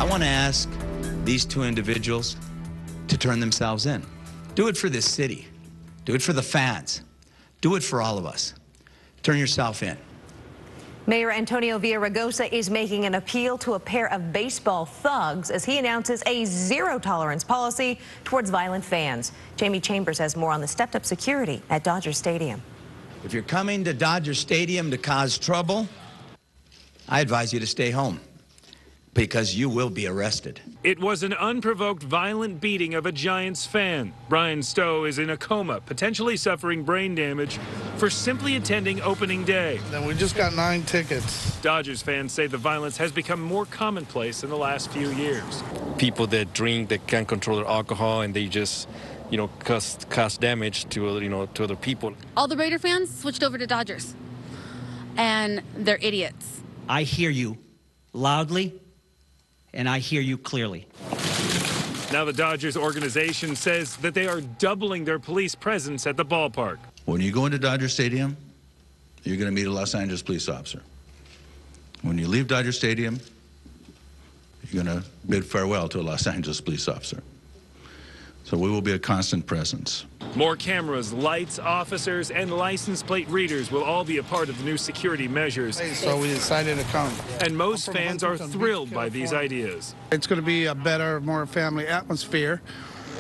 want to ask these two individuals to turn themselves in. Do it for this city. Do it for the fans. Do it for all of us. Turn yourself in. Mayor Antonio Villaraigosa is making an appeal to a pair of baseball thugs as he announces a zero-tolerance policy towards violent fans. Jamie Chambers has more on the stepped-up security at Dodger Stadium. If you're coming to Dodger Stadium to cause trouble, I advise you to stay home, because you will be arrested. It was an unprovoked violent beating of a Giants fan. Brian Stowe is in a coma, potentially suffering brain damage for simply attending opening day. And we just got 9 tickets. Dodgers fans say the violence has become more commonplace in the last few years. People that drink, that can't control their alcohol, and they just, cause damage to, to other people. All the Raider fans switched over to Dodgers, and they're idiots. I hear you loudly, and I hear you clearly. Now the Dodgers organization says that they are doubling their police presence at the ballpark. When you go into Dodger Stadium, you're going to meet a Los Angeles police officer. When you leave Dodger Stadium, you're going to bid farewell to a Los Angeles police officer. So we will be a constant presence. More cameras, lights, officers, and license plate readers will all be a part of the new security measures. So we decided to come. And most fans are thrilled by these ideas. It's going to be a better, more family atmosphere.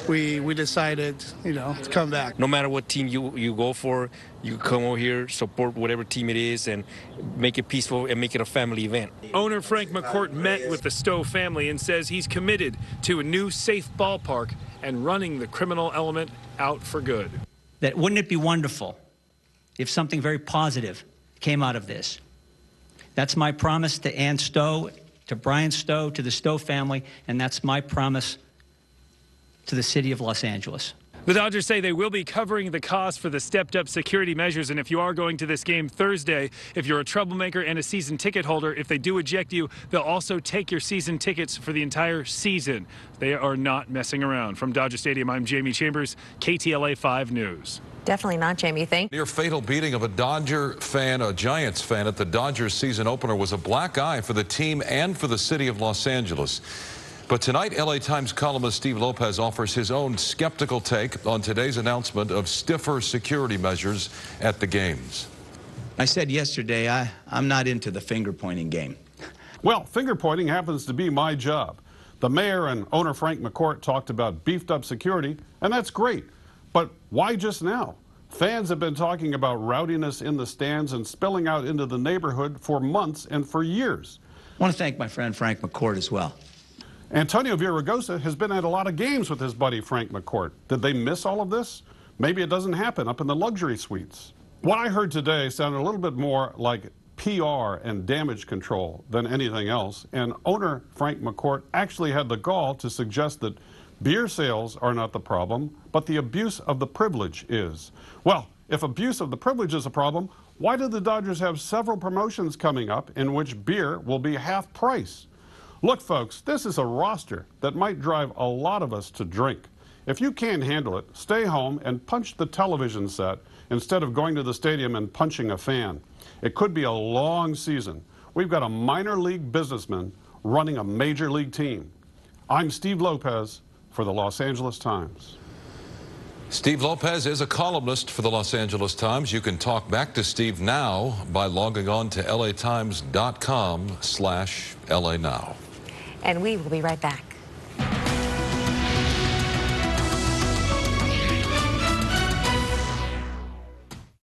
We decided, to come back. No matter what team you go for, you come over here, support whatever team it is, and make it peaceful and make it a family event. Owner Frank McCourt met with the Stowe family and says he's committed to a new safe ballpark and running the criminal element out for good. That wouldn't it be wonderful if something very positive came out of this? That's my promise to Ann Stowe, to Brian Stowe, to the Stowe family, and that's my promise to the city of Los Angeles. The Dodgers say they will be covering the cost for the stepped-up security measures, and if you are going to this game Thursday, if you're a troublemaker and a season ticket holder, if they do eject you, they'll also take your season tickets for the entire season. They are not messing around. From Dodger Stadium, I'm Jamie Chambers, KTLA 5 News. Definitely not, Jamie. Thank you. Near fatal beating of a Giants fan at the Dodgers season opener was a black eye for the team and for the city of Los Angeles. But tonight, LA Times columnist Steve Lopez offers his own skeptical take on today's announcement of stiffer security measures at the games. I said yesterday, I'm not into the finger-pointing game. Well, finger-pointing happens to be my job. The mayor and owner Frank McCourt talked about beefed-up security, and that's great. But why just now? Fans have been talking about rowdiness in the stands and spilling out into the neighborhood for months and for years. I want to thank my friend Frank McCourt as well. Antonio Villaraigosa has been at a lot of games with his buddy Frank McCourt. Did they miss all of this? Maybe it doesn't happen up in the luxury suites. What I heard today sounded a little bit more like PR and damage control than anything else, and owner Frank McCourt actually had the gall to suggest that beer sales are not the problem, but the abuse of the privilege is. Well, if abuse of the privilege is a problem, why do the Dodgers have several promotions coming up in which beer will be half price? Look, folks, this is a roster that might drive a lot of us to drink. If you can't handle it, stay home and punch the television set instead of going to the stadium and punching a fan. It could be a long season. We've got a minor league businessman running a major league team. I'm Steve Lopez for the Los Angeles Times. Steve Lopez is a columnist for the Los Angeles Times. You can talk back to Steve now by logging on to latimes.com/LA Now. And we will be right back.